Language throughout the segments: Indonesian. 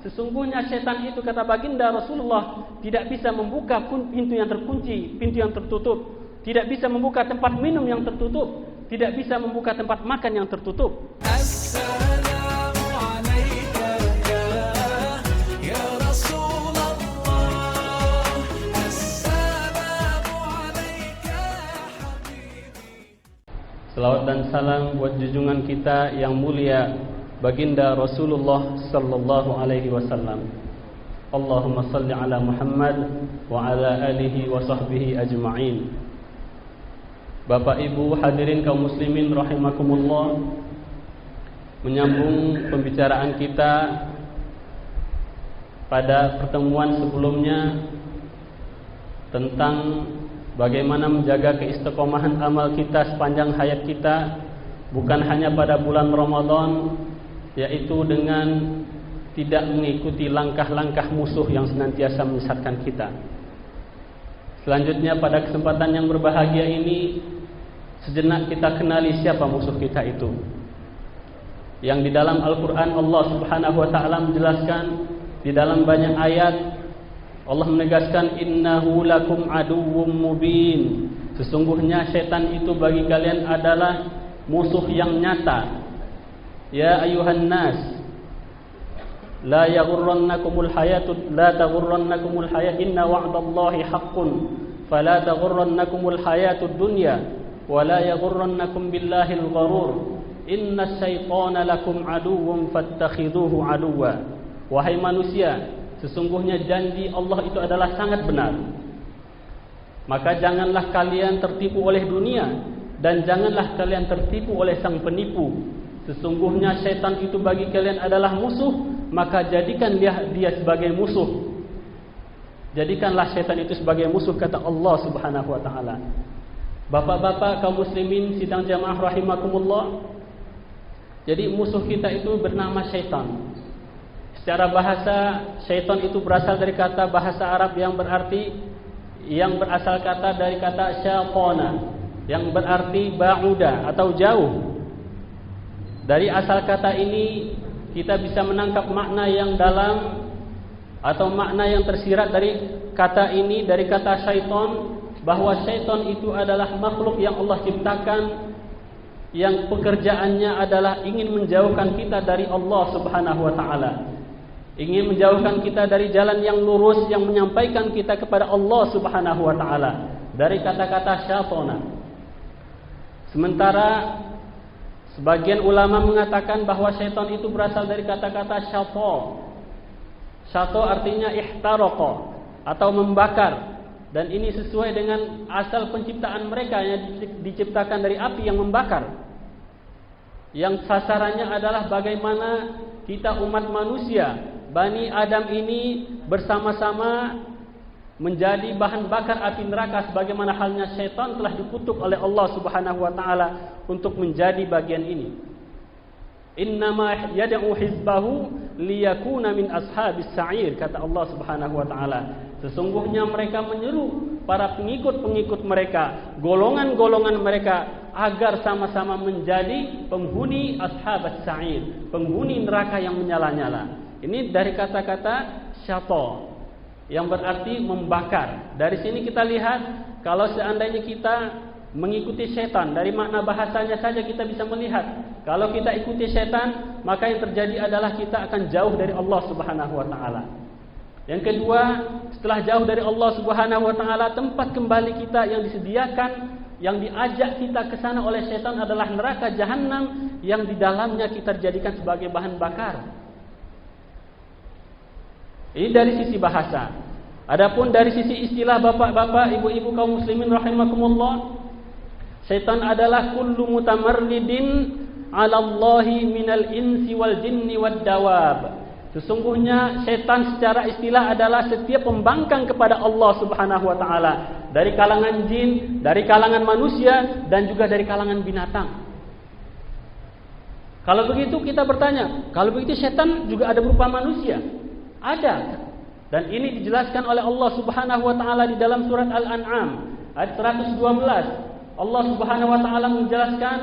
sesungguhnya setan itu, kata baginda Rasulullah, tidak bisa membuka pintu yang terkunci, pintu yang tertutup, tidak bisa membuka tempat minum yang tertutup, tidak bisa membuka tempat makan yang tertutup. Assalamu alayka ya Rasulullah. Assalamu alayka habibi. Selawat dan salam buat junjungan kita yang mulia baginda Rasulullah sallallahu alaihi wasallam. Allahumma salli ala Muhammad wa ala alihi wa sahbihi ajma'in. Bapak Ibu hadirin kaum muslimin rahimakumullah, menyambung pembicaraan kita pada pertemuan sebelumnya tentang bagaimana menjaga keistiqomahan amal kita sepanjang hayat kita, bukan hanya pada bulan Ramadan, yaitu dengan tidak mengikuti langkah-langkah musuh yang senantiasa menyesatkan kita. Selanjutnya pada kesempatan yang berbahagia ini, sejenak kita kenali siapa musuh kita itu. Yang di dalam Al-Quran Allah subhanahu wa ta'ala menjelaskan, di dalam banyak ayat Allah menegaskan, innahu lakum aduwwum mubin. Sesungguhnya setan itu bagi kalian adalah musuh yang nyata. Ya ayuhan nas, la taghurrannakumul hayat, inna wa'dallahi haqqun, fala taghurrannakumul hayatud dunya, wa la yaghurrannakum billahil gharur, inna syaitana lakum aduwwun fattakhiduhu aduwwa. Wahai manusia, sesungguhnya janji Allah itu adalah sangat benar. Maka janganlah kalian tertipu oleh dunia, dan janganlah kalian tertipu oleh sang penipu. Sesungguhnya syaitan itu bagi kalian adalah musuh, maka jadikan dia sebagai musuh. Jadikanlah syaitan itu sebagai musuh, kata Allah subhanahu wa ta'ala. Bapak-bapak kaum muslimin sidang jamaah rahimakumullah, jadi musuh kita itu bernama syaitan. Secara bahasa, syaitan itu berasal dari kata bahasa Arab yang berasal kata dari kata syaitana, yang berarti ba'uda atau jauh. Dari asal kata ini kita bisa menangkap makna yang dalam atau makna yang tersirat dari kata ini, dari kata syaitan, bahwa syaitan itu adalah makhluk yang Allah ciptakan, yang pekerjaannya adalah ingin menjauhkan kita dari Allah subhanahu wa ta'ala, ingin menjauhkan kita dari jalan yang lurus yang menyampaikan kita kepada Allah subhanahu wa ta'ala, dari kata-kata syaitana. Sementara sebagian ulama mengatakan bahwa syaitan itu berasal dari kata-kata syato. Syato artinya ihtaraqa atau membakar, dan ini sesuai dengan asal penciptaan mereka yang diciptakan dari api yang membakar, yang sasarannya adalah bagaimana kita umat manusia, Bani Adam ini bersama-sama menjadi bahan bakar api neraka, sebagaimana halnya syaitan telah dikutuk oleh Allah subhanahu wa ta'ala untuk menjadi bagian ini. Innama yad'u hizbahu liyakuna min ashabis sa'ir, kata Allah subhanahu wa ta'ala. Sesungguhnya mereka menyeru para pengikut-pengikut mereka, golongan-golongan mereka, agar sama-sama menjadi penghuni ashabas sa'ir, penghuni neraka yang menyala-nyala. Ini dari kata-kata syato, yang berarti membakar. Dari sini kita lihat, kalau seandainya kita mengikuti setan, dari makna bahasanya saja kita bisa melihat, kalau kita ikuti setan, maka yang terjadi adalah kita akan jauh dari Allah subhanahu wa ta'ala. Yang kedua, setelah jauh dari Allah subhanahu wa ta'ala, tempat kembali kita yang disediakan, yang diajak kita ke sana oleh setan adalah neraka jahanam, yang di dalamnya kita jadikan sebagai bahan bakar. Ini dari sisi bahasa. Adapun dari sisi istilah bapak-bapak, ibu-ibu kaum muslimin rahimakumullah, syaitan adalah kullu mutamarridin 'ala Allahi minal insi wal jinni wad dawab. Sesungguhnya syaitan secara istilah adalah setiap pembangkang kepada Allah subhanahu wa ta'ala, dari kalangan jin, dari kalangan manusia, dan juga dari kalangan binatang. Kalau begitu kita bertanya, kalau begitu syaitan juga ada berupa manusia? Ada. Dan ini dijelaskan oleh Allah subhanahu wa ta'ala di dalam surat Al-An'am ayat 112. Allah subhanahu wa ta'ala menjelaskan,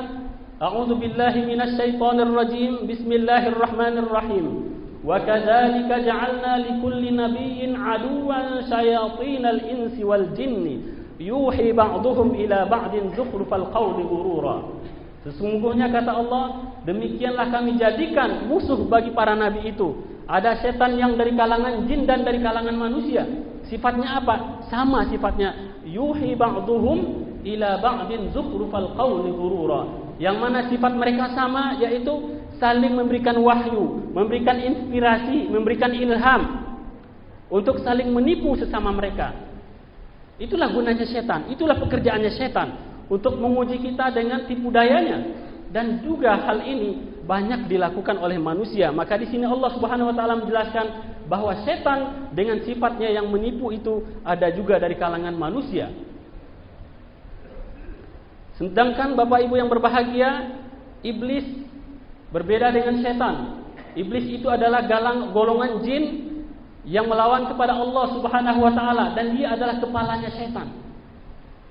A'udzu billahi minasyaitonir rajim, bismillahirrahmanirrahim. wa kadzalika ja'alna likulli nabiyyin aduwwan syayatinal insi wal jinni yuhi ba'duhum ila ba'din zukhrufal qawli ghurura. Sesungguhnya kata Allah, demikianlah kami jadikan musuh bagi para nabi itu. Ada setan yang dari kalangan jin dan dari kalangan manusia. Sifatnya apa? Sama sifatnya. Yuhi ba'duhum ila ba'din zukhrufal qawli ghurura. Yang mana sifat mereka sama, yaitu saling memberikan wahyu, memberikan inspirasi, memberikan ilham untuk saling menipu sesama mereka. Itulah gunanya setan, itulah pekerjaannya setan, untuk menguji kita dengan tipu dayanya. Dan juga hal ini banyak dilakukan oleh manusia. Maka di sini Allah Subhanahu wa taala menjelaskan bahwa setan dengan sifatnya yang menipu itu ada juga dari kalangan manusia. Sedangkan Bapak Ibu yang berbahagia, iblis berbeda dengan setan. Iblis itu adalah golongan jin yang melawan kepada Allah Subhanahu wa taala, dan dia adalah kepalanya setan.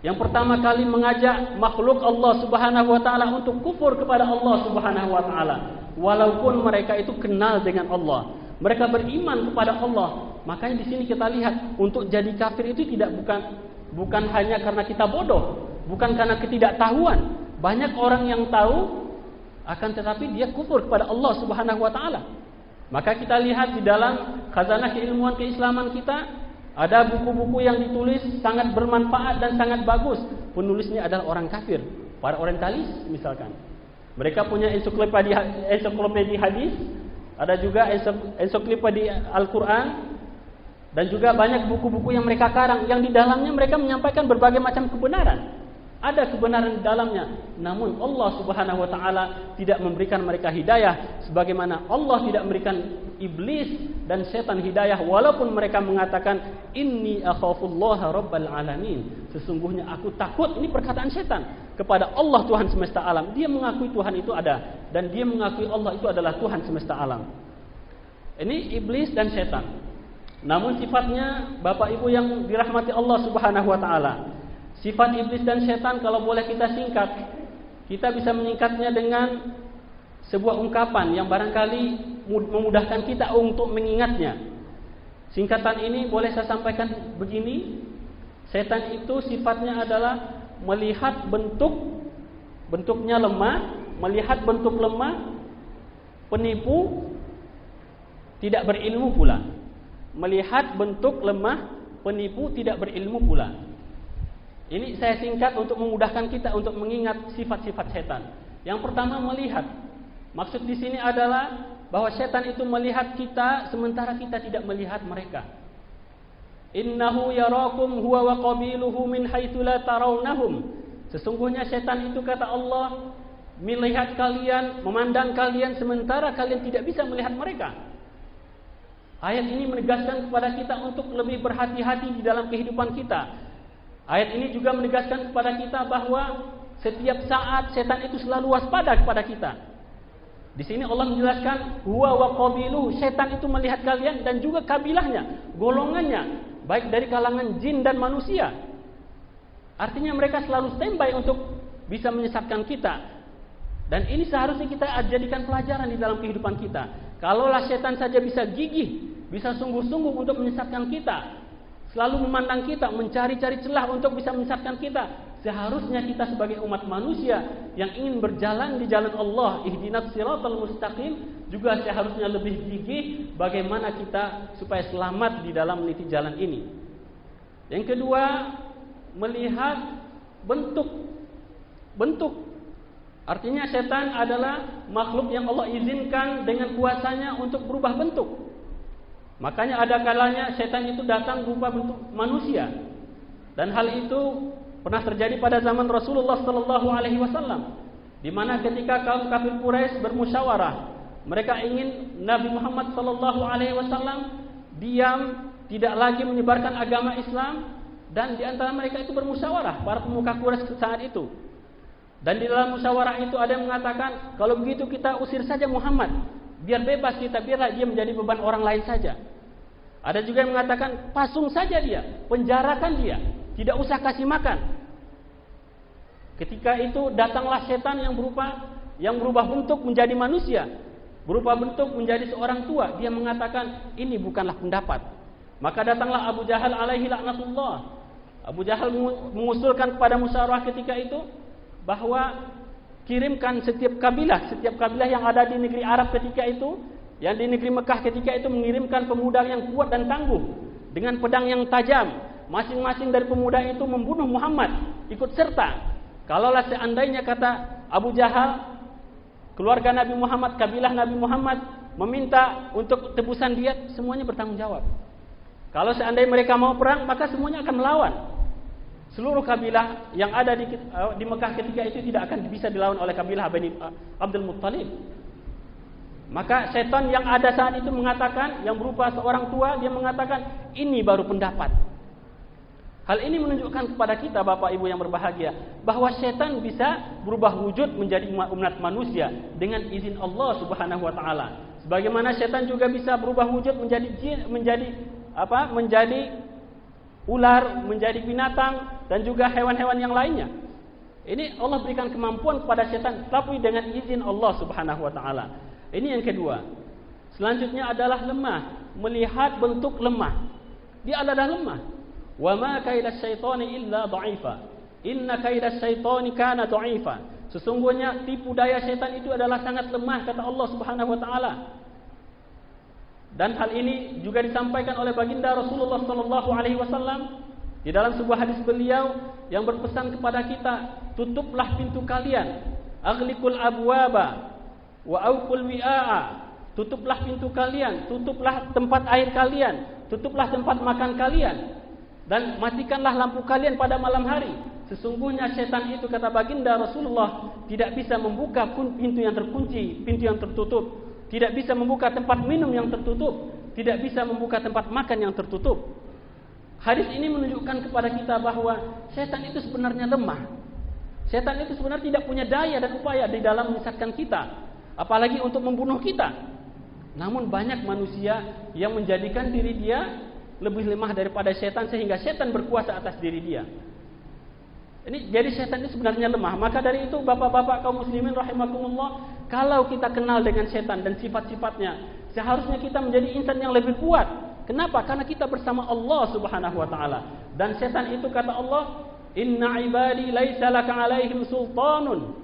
Yang pertama kali mengajak makhluk Allah Subhanahu wa taala untuk kufur kepada Allah Subhanahu wa taala, walaupun mereka itu kenal dengan Allah. Mereka beriman kepada Allah. Makanya di sini kita lihat, untuk jadi kafir itu bukan hanya karena kita bodoh, bukan karena ketidaktahuan. Banyak orang yang tahu, akan tetapi dia kufur kepada Allah Subhanahu wa taala. Maka kita lihat di dalam khazanah keilmuan keislaman kita, ada buku-buku yang ditulis sangat bermanfaat dan sangat bagus. Penulisnya adalah orang kafir, para orientalis misalkan. Mereka punya ensiklopedia hadis, ada juga ensiklopedia Al-Quran, dan juga banyak buku-buku yang mereka karang, yang di dalamnya mereka menyampaikan berbagai macam kebenaran. Ada kebenaran di dalamnya, namun Allah Subhanahu wa taala tidak memberikan mereka hidayah, sebagaimana Allah tidak memberikan iblis dan setan hidayah, walaupun mereka mengatakan inni akhafullaha rabbal alamin. Sesungguhnya aku takut, ini perkataan setan, kepada Allah Tuhan semesta alam. Dia mengakui Tuhan itu ada, dan dia mengakui Allah itu adalah Tuhan semesta alam. Ini iblis dan setan. Namun sifatnya Bapak Ibu yang dirahmati Allah Subhanahu wa taala, sifat iblis dan setan kalau boleh kita singkat, kita bisa menyingkatnya dengan sebuah ungkapan yang barangkali memudahkan kita untuk mengingatnya. Singkatan ini boleh saya sampaikan begini: setan itu sifatnya adalah melihat bentuknya lemah, melihat bentuk lemah, penipu, tidak berilmu pula. Melihat bentuk lemah, penipu, tidak berilmu pula. Ini saya singkat untuk memudahkan kita untuk mengingat sifat-sifat setan. Yang pertama, melihat. Maksud di sini adalah bahwa setan itu melihat kita sementara kita tidak melihat mereka. Innahu yarakum huwa wa qabiluhu min haitsu la tarawnahum. Sesungguhnya setan itu, kata Allah, melihat kalian, memandang kalian sementara kalian tidak bisa melihat mereka. Ayat ini menegaskan kepada kita untuk lebih berhati-hati di dalam kehidupan kita. Ayat ini juga menegaskan kepada kita bahwa setiap saat setan itu selalu waspada kepada kita. Di sini Allah menjelaskan huwa wa qabiluhu, setan itu melihat kalian dan juga kabilahnya, golongannya, baik dari kalangan jin dan manusia. Artinya mereka selalu standby untuk bisa menyesatkan kita. Dan ini seharusnya kita jadikan pelajaran di dalam kehidupan kita. Kalaulah setan saja bisa gigih, bisa sungguh-sungguh untuk menyesatkan kita, selalu memandang kita, mencari-cari celah untuk bisa menyesatkan kita, seharusnya kita sebagai umat manusia yang ingin berjalan di jalan Allah, ihdinas siratal mustaqim, juga seharusnya lebih gigih bagaimana kita supaya selamat di dalam meniti jalan ini. Yang kedua, melihat bentuk. Artinya setan adalah makhluk yang Allah izinkan dengan kuasanya untuk berubah bentuk. Makanya ada kalanya setan itu datang berupa bentuk manusia. Dan hal itu pernah terjadi pada zaman Rasulullah sallallahu alaihi wasallam, di mana ketika kaum kafir Quraisy bermusyawarah, mereka ingin Nabi Muhammad sallallahu alaihi wasallam diam, tidak lagi menyebarkan agama Islam, dan di antara mereka itu bermusyawarah para pemuka Quraisy saat itu. Dan di dalam musyawarah itu ada yang mengatakan, kalau begitu kita usir saja Muhammad, biar bebas kita, biarlah dia menjadi beban orang lain saja. Ada juga yang mengatakan, pasung saja dia, penjarakan dia, tidak usah kasih makan. Ketika itu datanglah setan yang berubah bentuk menjadi manusia. berupa bentuk menjadi seorang tua. Dia mengatakan ini bukanlah pendapat. Maka datanglah Abu Jahal alaihi laknatullah. Abu Jahal mengusulkan kepada musyawarah ketika itu bahwa kirimkan setiap kabilah yang ada di negeri Arab ketika itu, yang di negeri Mekah ketika itu, mengirimkan pemuda yang kuat dan tangguh dengan pedang yang tajam. Masing-masing dari pemuda itu membunuh Muhammad, ikut serta. Kalaulah seandainya, kata Abu Jahal, keluarga Nabi Muhammad, kabilah Nabi Muhammad meminta untuk tebusan diat, semuanya bertanggung jawab. Kalau seandainya mereka mau perang, maka semuanya akan melawan. Seluruh kabilah yang ada di Mekah ketika itu tidak akan bisa dilawan oleh kabilah Bani Abdul Muttalib. Maka setan yang ada saat itu mengatakan, yang berupa seorang tua, dia mengatakan ini baru pendapat. Hal ini menunjukkan kepada kita, Bapak Ibu yang berbahagia, bahwa setan bisa berubah wujud menjadi umat manusia dengan izin Allah Subhanahu wa taala. Sebagaimana setan juga bisa berubah wujud menjadi ular, menjadi binatang, dan juga hewan-hewan yang lainnya. Ini Allah berikan kemampuan kepada setan, tapi dengan izin Allah Subhanahu wa taala. Ini yang kedua. Selanjutnya adalah lemah, melihat bentuk lemah. Dia adalah lemah. Wa ma kaidas syaitani illa dha'ifa. Inna kaidas syaitani kana dha'ifa. Sesungguhnya tipu daya setan itu adalah sangat lemah, kata Allah Subhanahu wa taala. Dan hal ini juga disampaikan oleh baginda Rasulullah sallallahu alaihi wasallam di dalam sebuah hadis beliau yang berpesan kepada kita, tutuplah pintu kalian, aghliqul abwaba wa awqul wi'a. Tutuplah pintu kalian, tutuplah tempat air kalian, tutuplah tempat makan kalian, dan matikanlah lampu kalian pada malam hari. Sesungguhnya setan itu, kata baginda Rasulullah, tidak bisa membuka pintu yang terkunci, pintu yang tertutup. Tidak bisa membuka tempat minum yang tertutup, tidak bisa membuka tempat makan yang tertutup. Hadis ini menunjukkan kepada kita bahwa setan itu sebenarnya lemah. Setan itu sebenarnya tidak punya daya dan upaya di dalam menyesatkan kita, apalagi untuk membunuh kita. Namun banyak manusia yang menjadikan diri dia lebih lemah daripada setan, sehingga setan berkuasa atas diri dia. Ini jadi setan itu sebenarnya lemah. Maka dari itu, bapak-bapak kaum muslimin rahimakumullah, kalau kita kenal dengan setan dan sifat-sifatnya, seharusnya kita menjadi insan yang lebih kuat. Kenapa? Karena kita bersama Allah Subhanahu wa taala. Dan setan itu, kata Allah, inna ibadi laisa laka alaihim sultanun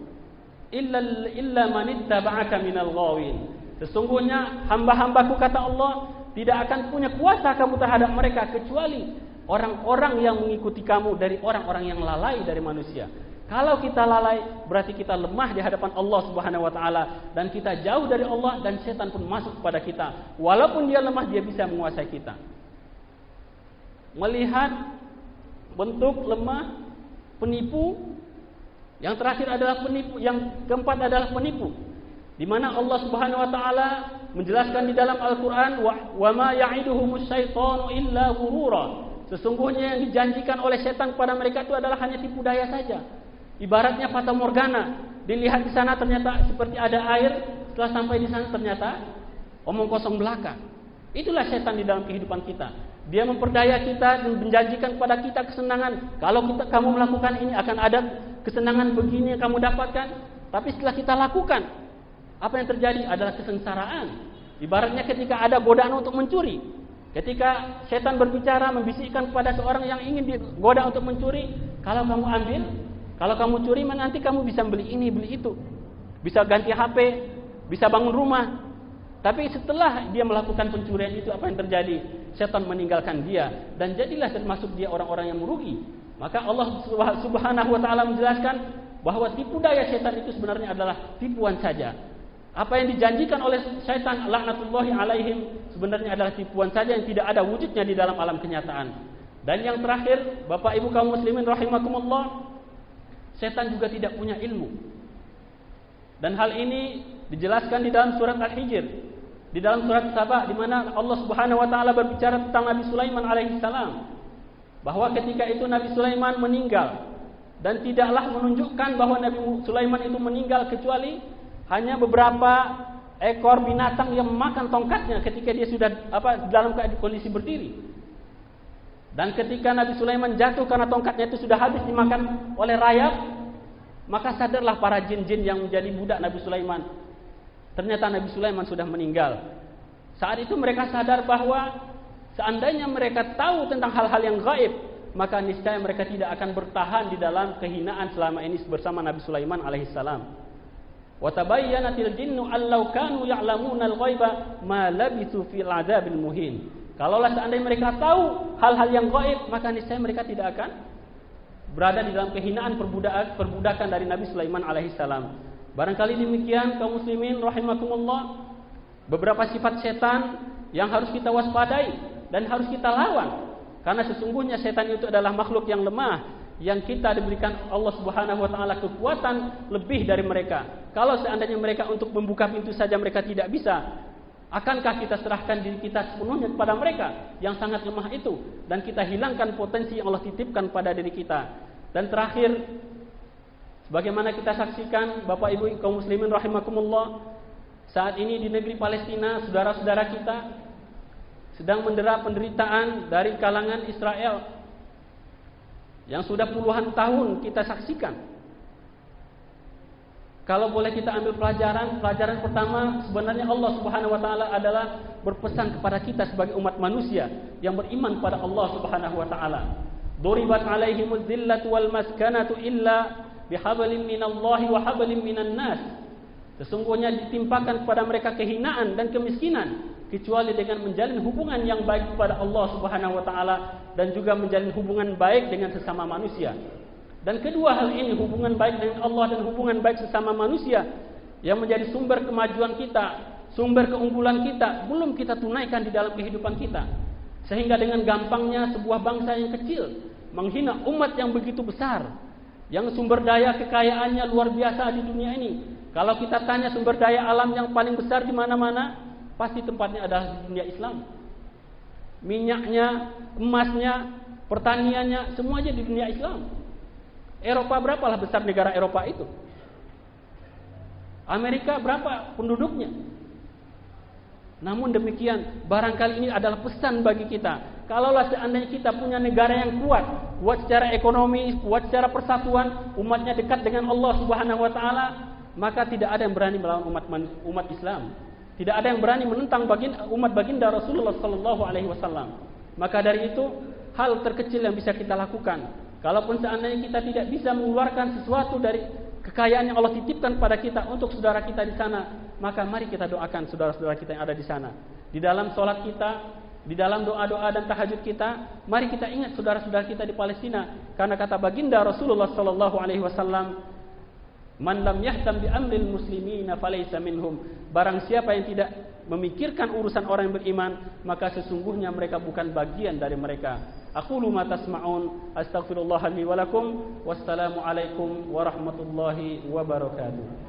illa man ittaba'aka minal ghawin. Sesungguhnya hamba-hambaku, kata Allah, tidak akan punya kuasa kamu terhadap mereka kecuali orang-orang yang mengikuti kamu dari orang-orang yang lalai dari manusia. Kalau kita lalai, berarti kita lemah di hadapan Allah Subhanahu wa taala, dan kita jauh dari Allah, dan setan pun masuk kepada kita. Walaupun dia lemah, dia bisa menguasai kita. Melihat bentuk lemah, penipu. Yang terakhir adalah penipu, yang keempat adalah penipu. Di mana Allah Subhanahu wa taala menjelaskan di dalam Al-Qur'an, wa ma ya'iduhumus syaitanu illa ghurura. Sesungguhnya yang dijanjikan oleh setan kepada mereka itu adalah hanya tipu daya saja. Ibaratnya fata morgana. Dilihat di sana ternyata seperti ada air, setelah sampai di sana ternyata omong kosong belaka. Itulah setan di dalam kehidupan kita. Dia memperdaya kita dan menjanjikan kepada kita kesenangan. Kalau kamu melakukan ini akan ada kesenangan begini yang kamu dapatkan. Tapi setelah kita lakukan, apa yang terjadi adalah kesengsaraan. Ibaratnya ketika ada godaan untuk mencuri. Ketika setan berbicara, membisikkan kepada seorang yang ingin digoda untuk mencuri, kalau kamu ambil, kalau kamu curi, nanti kamu bisa beli ini, beli itu, bisa ganti HP, bisa bangun rumah. Tapi setelah dia melakukan pencurian itu, apa yang terjadi? Setan meninggalkan dia, dan jadilah termasuk dia orang-orang yang merugi. Maka Allah Subhanahu wa taala menjelaskan bahwa tipu daya setan itu sebenarnya adalah tipuan saja. Apa yang dijanjikan oleh syaitan, laknatullahi alaihim, sebenarnya adalah tipuan saja yang tidak ada wujudnya di dalam alam kenyataan. Dan yang terakhir, Bapak Ibu kaum muslimin rahimakumullah, setan juga tidak punya ilmu. Dan hal ini dijelaskan di dalam surat Al-Hijr, di dalam surat Saba, di mana Allah Subhanahu wa taala berbicara tentang Nabi Sulaiman alaihi salam, bahwa ketika itu Nabi Sulaiman meninggal, dan tidaklah menunjukkan bahwa Nabi Sulaiman itu meninggal kecuali hanya beberapa ekor binatang yang memakan tongkatnya ketika dia sudah dalam kondisi berdiri. Dan ketika Nabi Sulaiman jatuh karena tongkatnya itu sudah habis dimakan oleh rayap, maka sadarlah para jin-jin yang menjadi budak Nabi Sulaiman. Ternyata Nabi Sulaiman sudah meninggal. Saat itu mereka sadar bahwa seandainya mereka tahu tentang hal-hal yang gaib, maka niscaya mereka tidak akan bertahan di dalam kehinaan selama ini bersama Nabi Sulaiman alaihissalam. Wa tabayyanatil jinnu allau kanu ya'lamunal ghaiba ma labithu fil adzabil muhin. Kalaulah seandainya mereka tahu hal-hal yang gaib, maka niscaya mereka tidak akan berada di dalam kehinaan perbudakan dari Nabi Sulaiman alaihissalam. Barangkali demikian kaum muslimin rahimakumullah, beberapa sifat setan yang harus kita waspadai dan harus kita lawan. Karena sesungguhnya setan itu adalah makhluk yang lemah, yang kita diberikan Allah Subhanahu wa taala kekuatan lebih dari mereka. Kalau seandainya mereka untuk membuka pintu saja mereka tidak bisa, akankah kita serahkan diri kita sepenuhnya kepada mereka yang sangat lemah itu, dan kita hilangkan potensi yang Allah titipkan pada diri kita. Dan terakhir, sebagaimana kita saksikan Bapak Ibu kaum muslimin rahimakumullah, saat ini di negeri Palestina saudara-saudara kita sedang mendera penderitaan dari kalangan Israel yang sudah puluhan tahun kita saksikan. Kalau boleh kita ambil pelajaran pertama, sebenarnya Allah Subhanahu wa taala adalah berpesan kepada kita sebagai umat manusia yang beriman pada Allah Subhanahu wa taala. Duribat alaihimuz zillatu wal maskanatu illa bihablin minallahi wa hablin minan nas. Sesungguhnya ditimpakan kepada mereka kehinaan dan kemiskinan kecuali dengan menjalin hubungan yang baik kepada Allah Subhanahu wa taala dan juga menjalin hubungan baik dengan sesama manusia. Dan kedua hal ini, hubungan baik dengan Allah dan hubungan baik sesama manusia, yang menjadi sumber kemajuan kita, sumber keunggulan kita, belum kita tunaikan di dalam kehidupan kita. Sehingga dengan gampangnya sebuah bangsa yang kecil menghina umat yang begitu besar, yang sumber daya kekayaannya luar biasa di dunia ini. Kalau kita tanya sumber daya alam yang paling besar di mana-mana, pasti tempatnya adalah di dunia Islam. Minyaknya, emasnya, pertaniannya, semuanya di dunia Islam. Eropa berapalah besar negara Eropa itu? Amerika berapa penduduknya? Namun demikian, barangkali ini adalah pesan bagi kita. Kalaulah seandainya kita punya negara yang kuat secara ekonomi, kuat secara persatuan, umatnya dekat dengan Allah Subhanahu wa taala, maka tidak ada yang berani melawan umat Islam. Tidak ada yang berani menentang umat baginda Rasulullah sallallahu alaihi wasallam. Maka dari itu, hal terkecil yang bisa kita lakukan, kalaupun seandainya kita tidak bisa mengeluarkan sesuatu dari kekayaan yang Allah titipkan pada kita untuk saudara kita di sana, maka mari kita doakan saudara-saudara kita yang ada di sana. Di dalam sholat kita, di dalam doa-doa dan tahajud kita, mari kita ingat saudara-saudara kita di Palestina. Karena kata baginda Rasulullah sallallahu alaihi wasallam, "Man lam yahtam bi amril muslimina falaysa minhum." Barang siapa yang tidak memikirkan urusan orang yang beriman, maka sesungguhnya mereka bukan bagian dari mereka. Aqulu ma tasma'un, astaghfirullah li wa lakum, wassalamu alaikum warahmatullahi wabarakatuh.